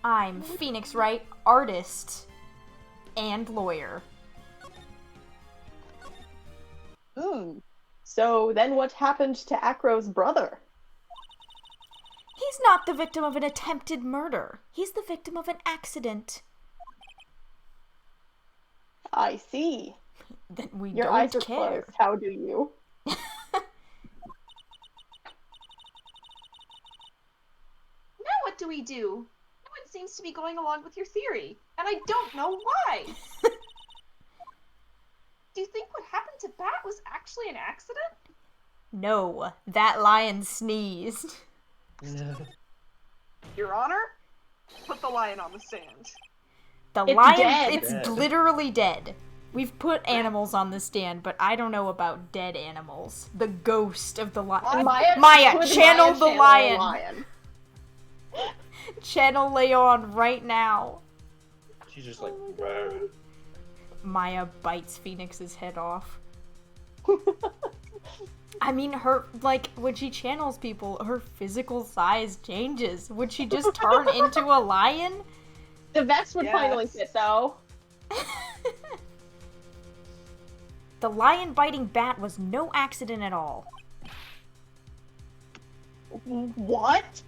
I'm Phoenix Wright, artist and lawyer. So then what happened to Acro's brother? He's not the victim of an attempted murder. He's the victim of an accident. I see. Then we Your don't eyes are care. closed. How do you? Now what do we do? No one seems to be going along with your theory, and I don't know why. Do you think what happened to Bat was actually an accident? No, that lion sneezed. Your Honor, put the lion on the stand. The It's lion, dead. it's literally dead. We've put animals on the stand, but I don't know about dead animals. The ghost of the lion. Maya, could channel Maya the channel lion. a lion? Channel Leon right now. She's just like, "Rrr." Maya bites Phoenix's head off. I mean, her, like, when she channels people, her physical size changes. Would she just turn into a lion? The vest would Yes. finally fit, though. The lion biting Bat was no accident at all. What?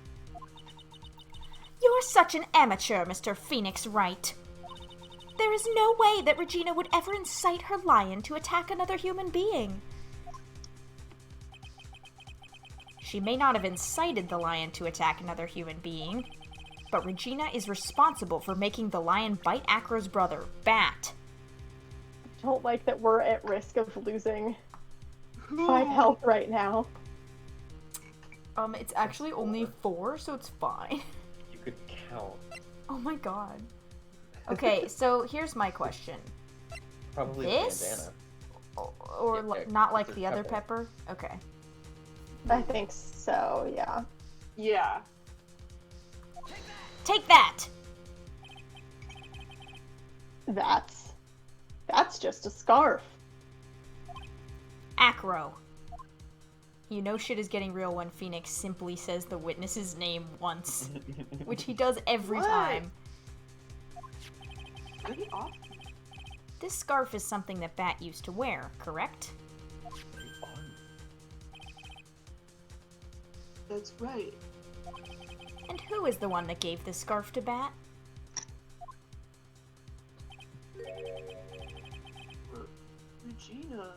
You're such an amateur, Mr. Phoenix Wright. There is no way that Regina would ever incite her lion to attack another human being. She may not have incited the lion to attack another human being, but Regina is responsible for making the lion bite Acro's brother, Bat. I don't like that we're at risk of losing 5 health right now. It's actually only 4, so it's fine. You could count. Oh my god. Okay, so here's my question. Probably This? bandana. Or Yeah, not like it's the a other pepper. pepper? Okay. I think so, yeah. Yeah. Take that! That's just a scarf. Acro. You know shit is getting real when Phoenix simply says the witness's name once. Which he does every What? time. Pretty off. This scarf is something that Bat used to wear, correct? That's right. And who is the one that gave this scarf to Bat? Regina.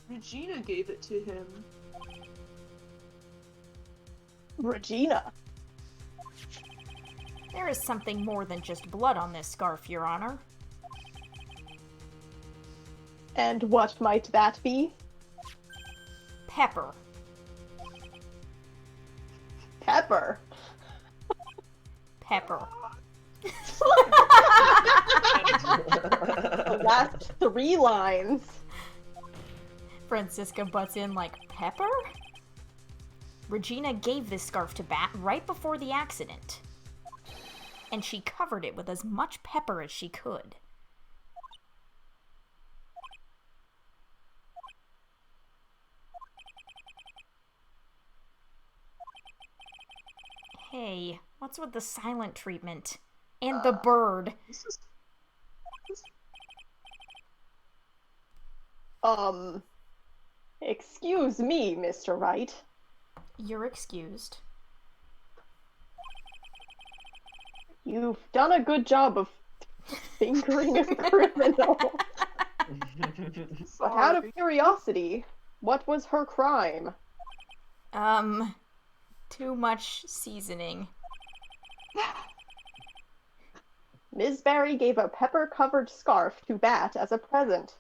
Regina gave it to him. Regina. There is something more than just blood on this scarf, Your Honor. And what might that be? Pepper. Pepper. Pepper. The last 3 lines. Francisca butts in like, Pepper? Regina gave this scarf to Bat right before the accident. And she covered it with as much pepper as she could. Hey, what's with the silent treatment? And the bird. This is... Excuse me, Mr. Wright. You're excused. You've done a good job of fingering a criminal. But out of curiosity, what was her crime? Too much seasoning. Ms. Barry gave a pepper-covered scarf to Bat as a present.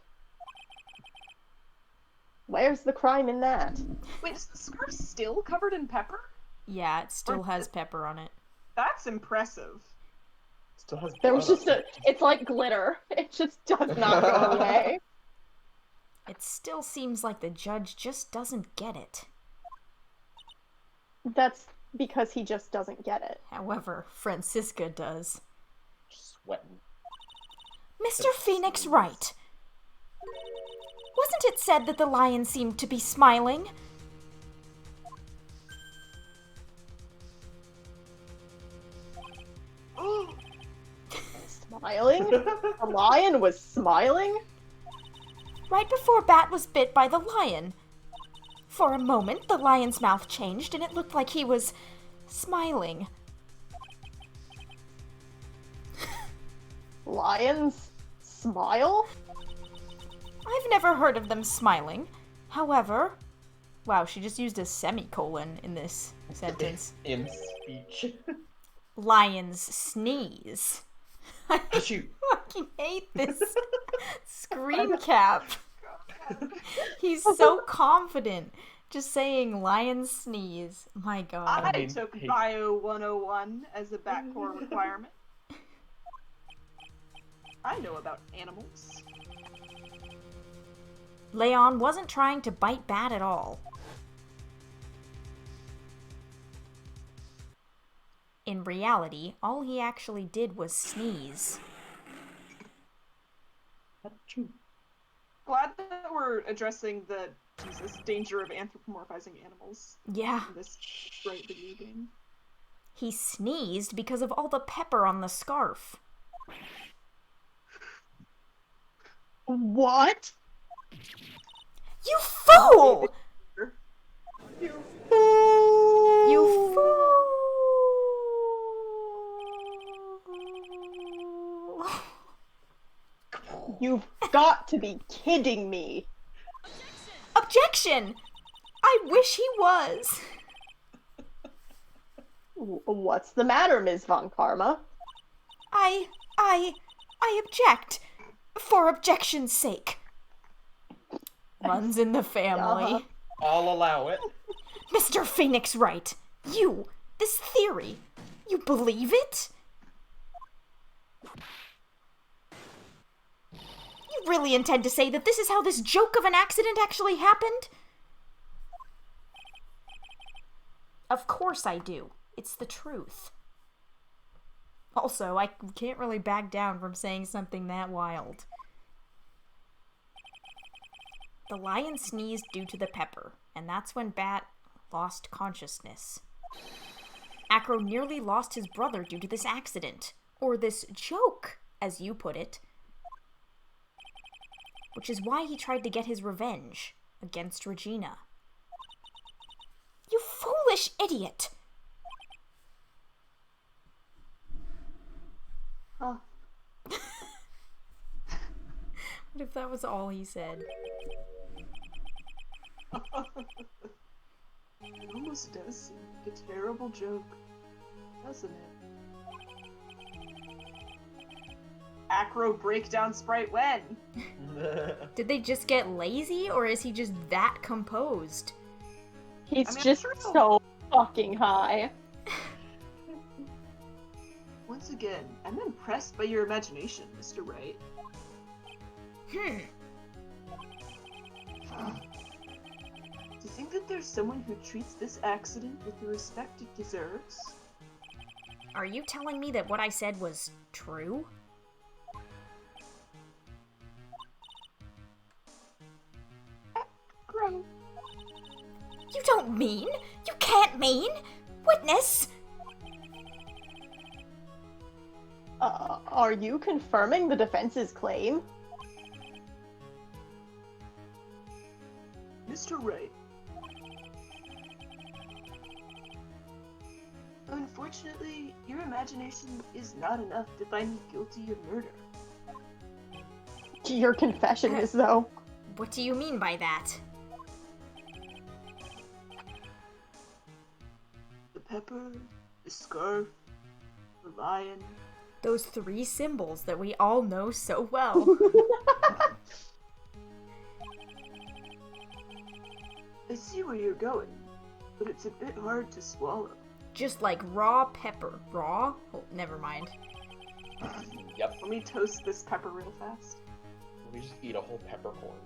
Where's the crime in that? Wait, is the scarf still covered in pepper? Yeah, it still has pepper on it. That's impressive. Still has There was blood just on it. it's like glitter. It just does not go away. It still seems like the judge just doesn't get it. That's because he just doesn't get it. However, Francisca does. Sweating. Mr. Phoenix Wright! Wasn't it said that the lion seemed to be smiling? Smiling? The lion was smiling? Right before Bat was bit by the lion. For a moment, the lion's mouth changed and it looked like he was smiling. Lions smile? I've never heard of them smiling. However, wow, she just used a semicolon in this sentence. In speech. Lions sneeze. I Shoot. fucking hate this screen cap. He's so confident. Just saying lions sneeze. My god. I took Bio 101 as a backcore requirement. I know about animals. Leon wasn't trying to bite Bat at all. In reality, all he actually did was sneeze. Achoo. Glad that we're addressing the danger of anthropomorphizing animals Yeah. in this great video game. He sneezed because of all the pepper on the scarf. What? You fool! You You fool! You've got to be kidding me. Objection! I wish he was. What's the matter, Ms. Von Karma? I object. For objection's sake. Runs in the family. I'll allow it. Mr. Phoenix Wright, you, this theory, you believe it? You really intend to say that this is how this joke of an accident actually happened? Of course I do. It's the truth. Also, I can't really back down from saying something that wild. The lion sneezed due to the pepper, and that's when Bat lost consciousness. Acro nearly lost his brother due to this accident, or this joke, as you put it. Which is why he tried to get his revenge against Regina. You foolish idiot! Huh. What if that was all he said? It almost does seem like a terrible joke, doesn't it? Acro breakdown sprite when? Did they just get lazy, or is he just that composed? He's I mean, I'm just sure he'll- so fucking high. Once again, I'm impressed by your imagination, Mr. Wright. To think that there's someone who treats this accident with the respect it deserves? Are you telling me that what I said was true? Acro. You don't mean? You can't mean? Witness! Are you confirming the defense's claim? Mr. Wright. Unfortunately, your imagination is not enough to find me guilty of murder. Your confession is, though. What do you mean by that? The pepper, the scarf, the lion. Those 3 symbols that we all know so well. I see where you're going, but it's a bit hard to swallow. Just like raw pepper. Raw? Oh, never mind. Yep. Let me toast this pepper real fast. We just eat a whole peppercorn.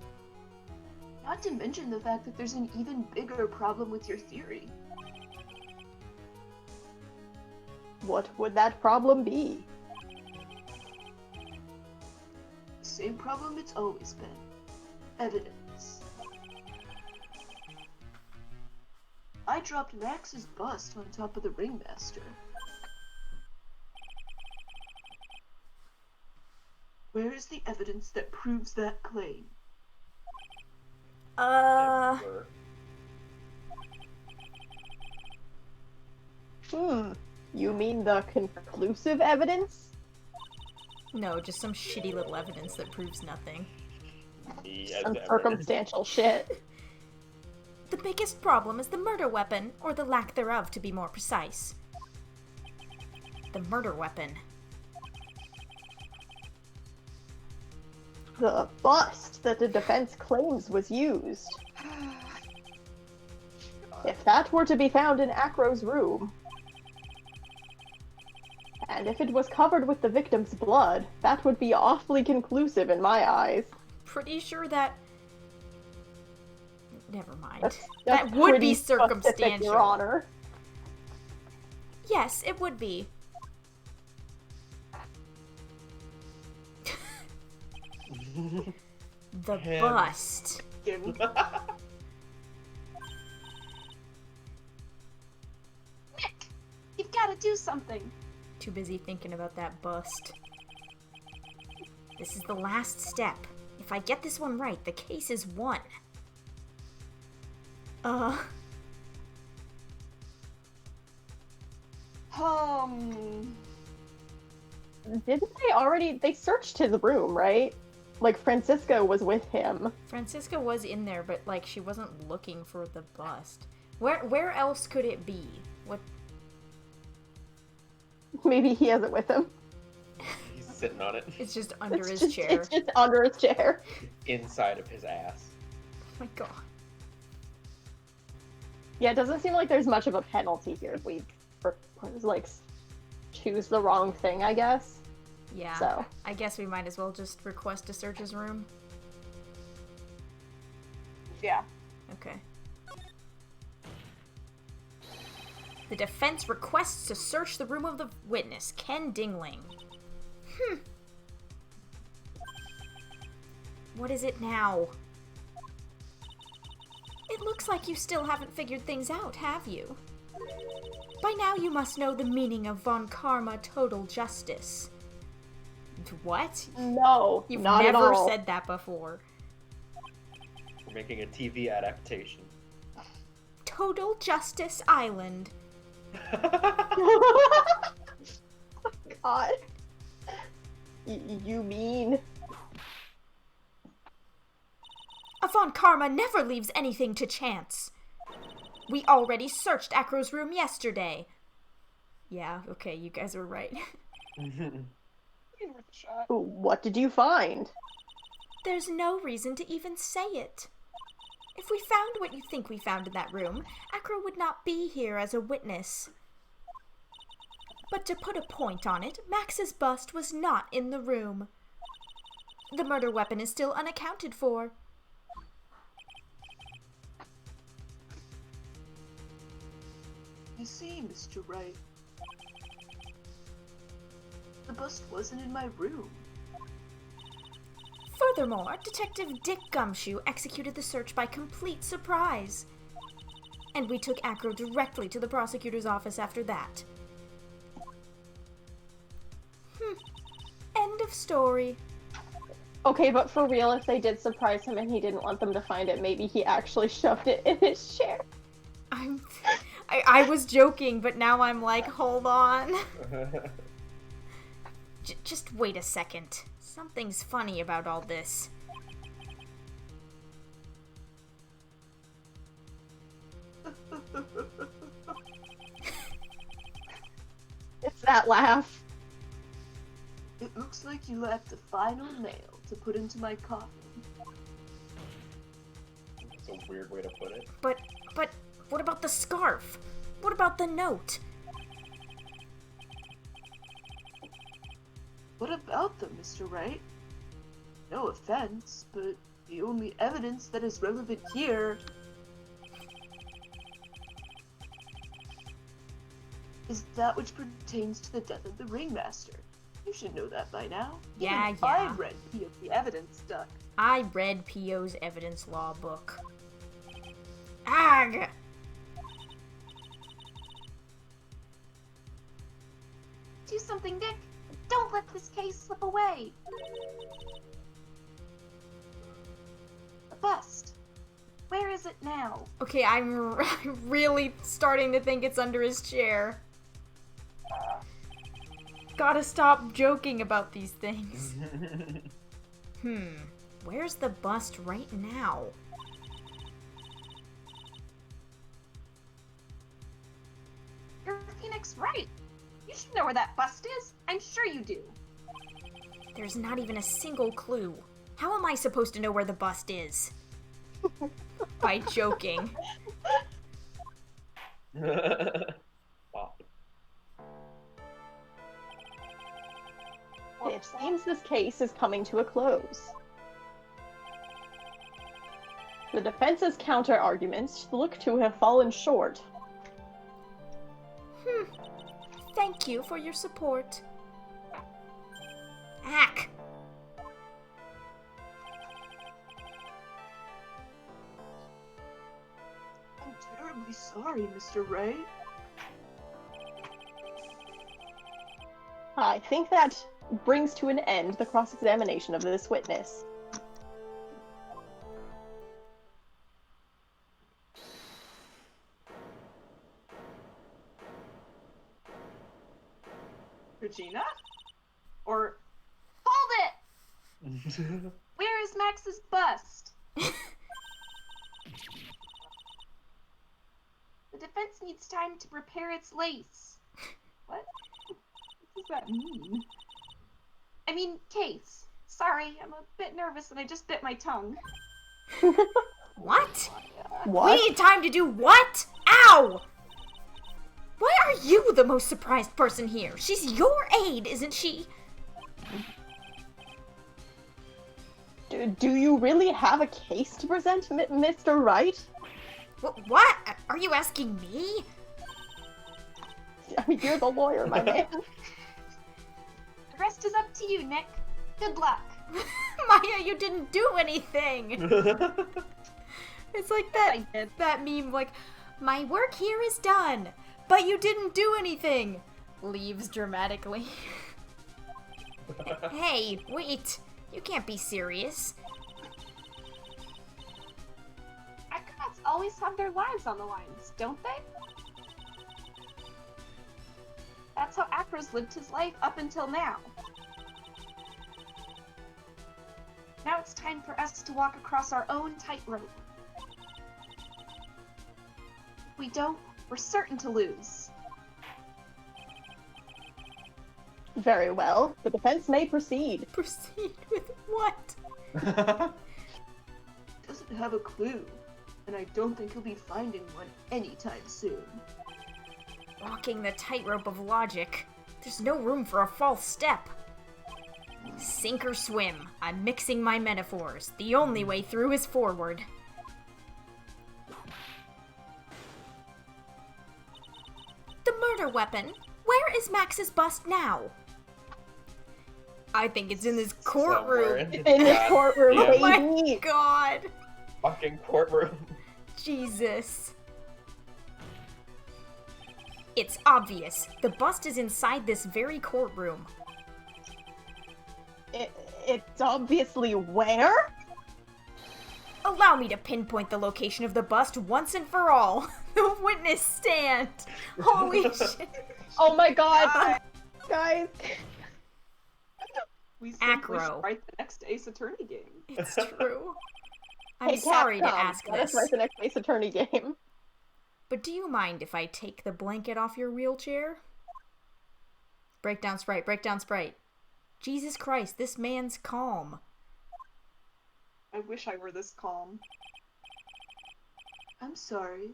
Not to mention the fact that there's an even bigger problem with your theory. What would that problem be? The same problem it's always been. Evidence. I dropped Max's bust on top of the ringmaster. Where is the evidence that proves that claim? Everywhere. You mean the conclusive evidence? No, just some shitty little evidence that proves nothing. Me as Some ever. circumstantial shit. The biggest problem is the murder weapon, or the lack thereof to be more precise. The murder weapon. The bust that the defense claims was used. If that were to be found in Acro's room, and if it was covered with the victim's blood, that would be awfully conclusive in my eyes. Pretty sure that... Never mind. That's That would pretty be specific, circumstantial. Your Honor. Yes, it would be. The Him. bust. Nick, you've got to do something. Too busy thinking about that bust. This is the last step. If I get this one right, the case is won. Didn't they already... They searched his room, right? Like, Francisco was with him. Francisca was in there, but, like, she wasn't looking for the bust. Where else could it be? What? Maybe he has it with him. He's sitting on it. It's just under his It's chair. just under his chair. Inside of his ass. Oh my god. Yeah, it doesn't seem like there's much of a penalty here if we, like, choose the wrong thing, I guess. Yeah. So. I guess we might as well just request to search his room. Yeah. Okay. The defense requests to search the room of the witness, Ken Dingling. What is it now? It looks like you still haven't figured things out, have you? By now you must know the meaning of von Karma total justice. What? No, You've not at never all. said that before. We're making a TV adaptation. Total Justice Island. God. You mean... A von Karma never leaves anything to chance. We already searched Acro's room yesterday. Yeah, okay, you guys were right. What did you find? There's no reason to even say it. If we found what you think we found in that room, Acro would not be here as a witness. But to put a point on it, Max's bust was not in the room. The murder weapon is still unaccounted for. You see, Mr. Wright. The bust wasn't in my room. Furthermore, Detective Dick Gumshoe executed the search by complete surprise. And we took Acro directly to the prosecutor's office after that. End of story. Okay, but for real, if they did surprise him and he didn't want them to find it, maybe he actually shoved it in his chair. I was joking, but now I'm like, hold on. Just wait a second. Something's funny about all this. It's that laugh. It looks like you left the final nail to put into my coffin. It's a weird way to put it. But what about the scarf? What about the note? What about them, Mr. Wright? No offense, but the only evidence that is relevant here is that which pertains to the death of the ringmaster. You should know that by now. Yeah, Even yeah. I've read the evidence, Duck. I read P.O.'s evidence law book. Ag! Do something, Nick. Don't let this case slip away. The bust. Where is it now? Okay, I'm really starting to think it's under his chair. Gotta stop joking about these things. Where's the bust right now? You're Phoenix, right? You should know where that bust is. I'm sure you do. There's not even a single clue. How am I supposed to know where the bust is? By joking. Wow. It seems this case is coming to a close. The defense's counter-arguments look to have fallen short. Thank you for your support. Ack! I'm terribly sorry, Mr. Wright. I think that brings to an end the cross-examination of this witness. Regina? Or Hold it! Where is Max's bust? The defense needs time to repair its lace. What? what does that mean? I mean, case. Sorry, I'm a bit nervous and I just bit my tongue. What? What? We need time to do what? Ow! Why are you the most surprised person here? She's your aide, isn't she? Do you really have a case to present, Mr. Wright? What? Are you asking me? I mean, you're the lawyer, my man. The rest is up to you, Nick. Good luck. Maya, you didn't do anything. It's like that meme, like, my work here is done, but you didn't do anything. Leaves dramatically. Hey, wait. You can't be serious. Acrobats always have their lives on the lines, don't they? That's how Acro's lived his life up until now. Now it's time for us to walk across our own tightrope. If we don't, we're certain to lose. Very well. The defense may proceed. Proceed with what? Doesn't have a clue, and I don't think he'll be finding one anytime soon. Walking the tightrope of logic. There's no room for a false step. Sink or swim. I'm mixing my metaphors. The only way through is forward. The murder weapon. Where is Max's bust now? I think it's in this courtroom. In the courtroom, Oh my baby. god. Fucking courtroom. Jesus. It's obvious. The bust is inside this very courtroom. It's obviously where? Allow me to pinpoint the location of the bust once and for all. The witness stand. Holy shit. Oh my god. Guys. We simply Acro. should write the next Ace Attorney game. It's true. I'm Hey, sorry to Capcom, ask let us this, write the next Ace Attorney game. but do you mind if I take the blanket off your wheelchair? Breakdown Sprite, breakdown Sprite. Jesus Christ, this man's calm. I wish I were this calm. I'm sorry.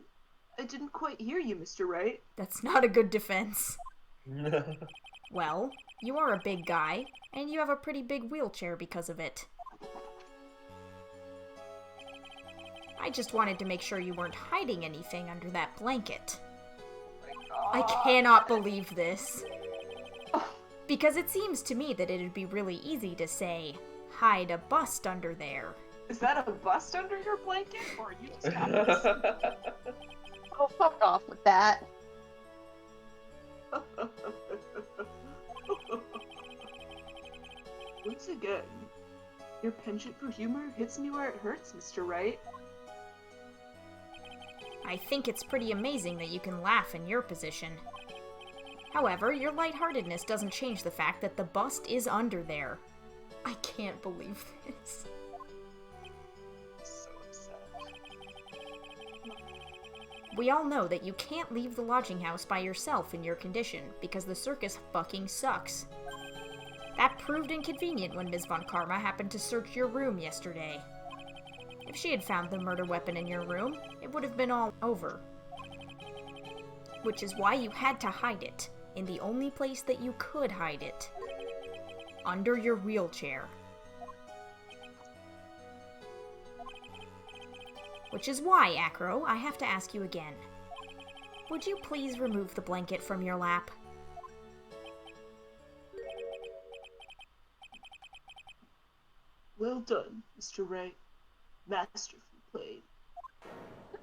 I didn't quite hear you, Mr. Wright. That's not a good defense. Well, you are a big guy, and you have a pretty big wheelchair because of it. I just wanted to make sure you weren't hiding anything under that blanket. I cannot believe this. Because it seems to me that it'd be really easy to say, hide a bust under there. Is that a bust under your blanket, or are you just hapless? Oh, fuck off with that. Once again, your penchant for humor hits me where it hurts, Mr. Wright. I think it's pretty amazing that you can laugh in your position. However, your lightheartedness doesn't change the fact that the bust is under there. I can't believe this. So upset. We all know that you can't leave the lodging house by yourself in your condition, because the circus fucking sucks. That proved inconvenient when Ms. Von Karma happened to search your room yesterday. If she had found the murder weapon in your room, it would have been all over. Which is why you had to hide it, in the only place that you could hide it. Under your wheelchair. Which is why, Acro, I have to ask you again. Would you please remove the blanket from your lap? Well done, Mr. Wright. Masterfully played.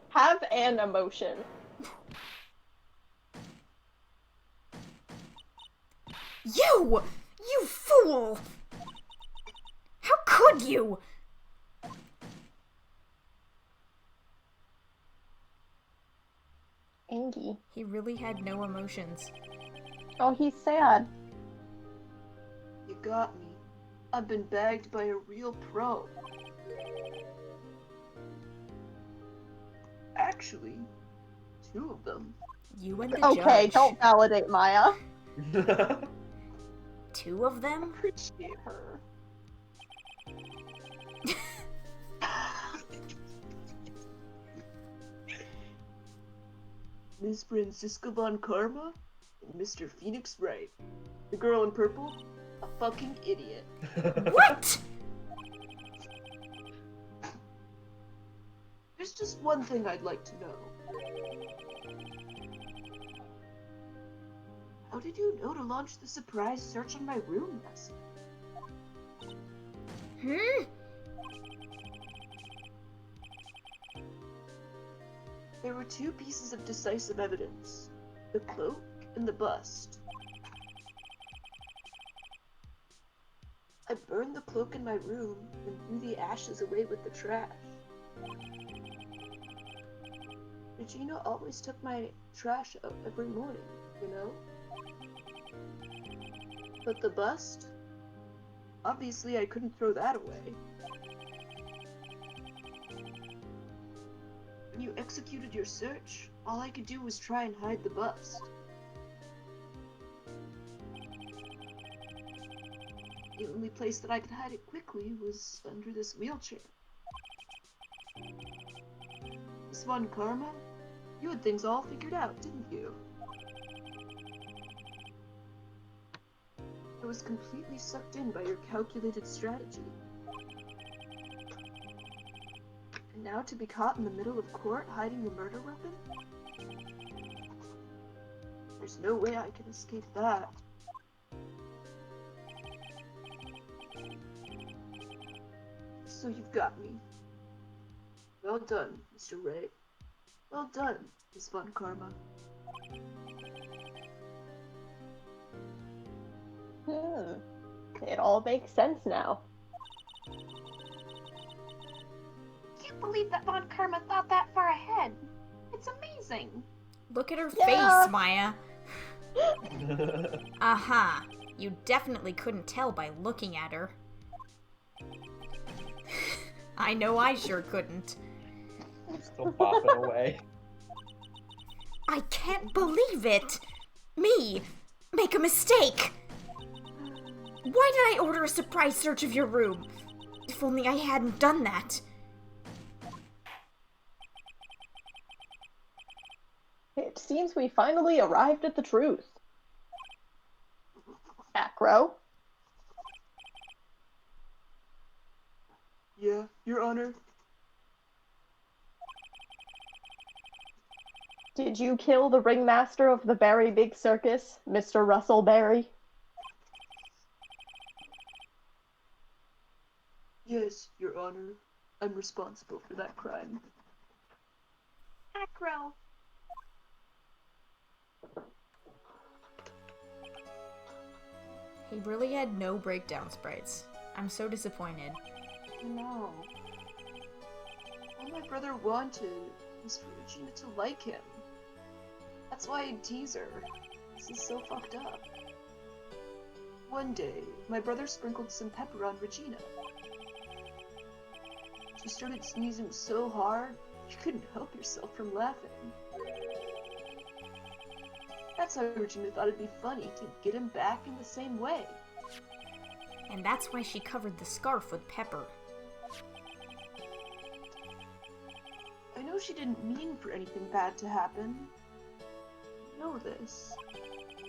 Have an emotion. You! You fool! How could you? Angie. He really had no emotions. Oh, he's sad. You got me. I've been bagged by a real pro. Actually, 2 of them. You and the Okay, judge. don't validate Maya. 2 of them? Appreciate her. Ms. Francisca Von Karma and Mr. Phoenix Wright. The girl in purple, a fucking idiot. What? There's just one thing I'd like to know. How did you know to launch the surprise search on my room last night? Hmm? There were 2 pieces of decisive evidence. The cloak and the bust. I burned the cloak in my room and threw the ashes away with the trash. Regina always took my trash out every morning, you know? But the bust? Obviously I couldn't throw that away. When you executed your search, all I could do was try and hide the bust. The only place that I could hide it quickly was under this wheelchair. Miss Von Karma, you had things all figured out, didn't you? I was completely sucked in by your calculated strategy. And now to be caught in the middle of court hiding the murder weapon? There's no way I can escape that. So you've got me. Well done, Mr. Wright. Well done, Miss Von Karma. It all makes sense now. Can't believe that Von Karma thought that far ahead. It's amazing. Look at her Yeah. face, Maya. Aha. You definitely couldn't tell by looking at her. I know I sure couldn't. Still bopping away. I can't believe it! Me! Make a mistake! Why did I order a surprise search of your room? If only I hadn't done that. It seems we finally arrived at the truth. Acro? Yeah, Your Honor. Did you kill the ringmaster of the Very Big Circus, Mr. Russell Berry? Yes, Your Honor. I'm responsible for that crime. Acro. He really had no breakdown sprites. I'm so disappointed. No. All my brother wanted was for Regina to like him. That's why I'd tease her. This is so fucked up. One day, my brother sprinkled some pepper on Regina. She started sneezing so hard, you couldn't help yourself from laughing. That's how Regina thought it'd be funny to get him back in the same way. And that's why she covered the scarf with pepper. I know she didn't mean for anything bad to happen. I know this. She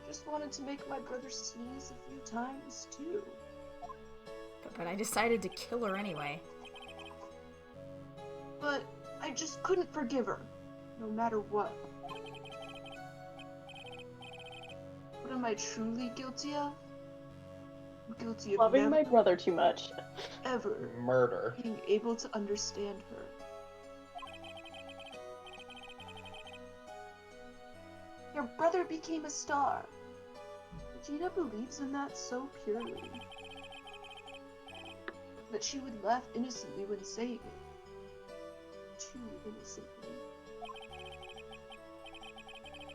just wanted to make my brother sneeze a few times, too. But I decided to kill her anyway. But I just couldn't forgive her, no matter what. What am I truly guilty of? I'm guilty of Loving never, my brother too much. ever Murder. being able to understand her. Your brother became a star. Regina believes in that so purely. That she would laugh innocently when saying it. Too innocently.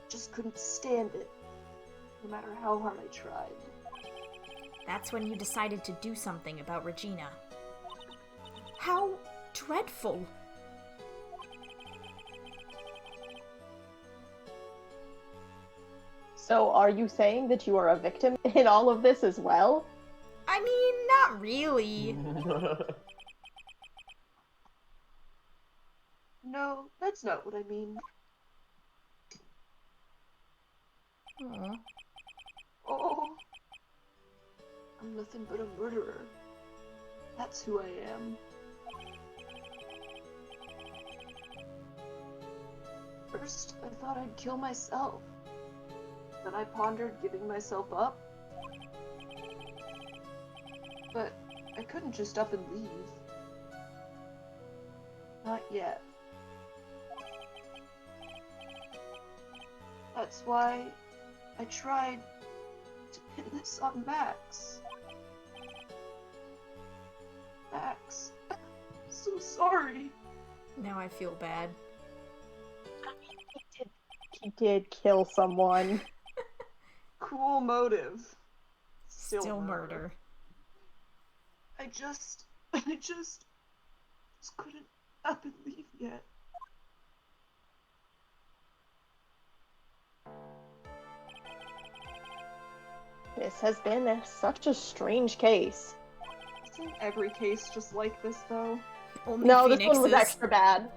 Just couldn't stand it, no matter how hard I tried. That's when you decided to do something about Regina. How dreadful! So are you saying that you are a victim in all of this as well? I mean, not really. No, that's not what I mean. Aw. Oh, I'm nothing but a murderer. That's who I am. First, I thought I'd kill myself. Then I pondered giving myself up. But I couldn't just up and leave. Not yet. That's why I tried to pin this on Max. Max, I'm so sorry. Now I feel bad. He did kill someone. Cool motive. Still murder. I just couldn't up and leave yet. This has been such a strange case. Isn't every case just like this, though? Only No, this one was Phoenix's. extra bad.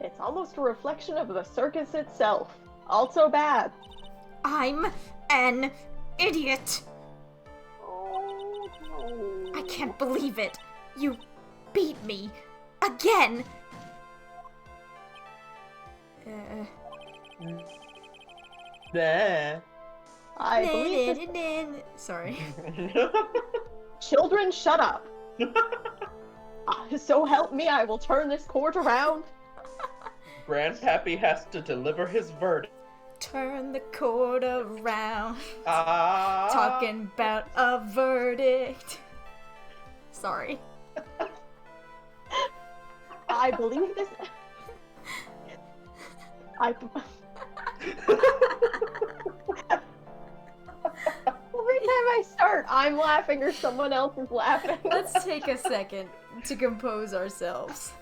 It's almost a reflection of the circus itself. Also bad. I'm an idiot! Oh, no. I can't believe it! You beat me! Again! Nah. I believe this. Sorry. Children, shut up. So help me, I will turn this court around. Grandpappy has to deliver his verdict. Turn the court around. Ah. Talking about a verdict. Sorry. I believe this. Every time I start, I'm laughing or someone else is laughing. Let's take a second to compose ourselves.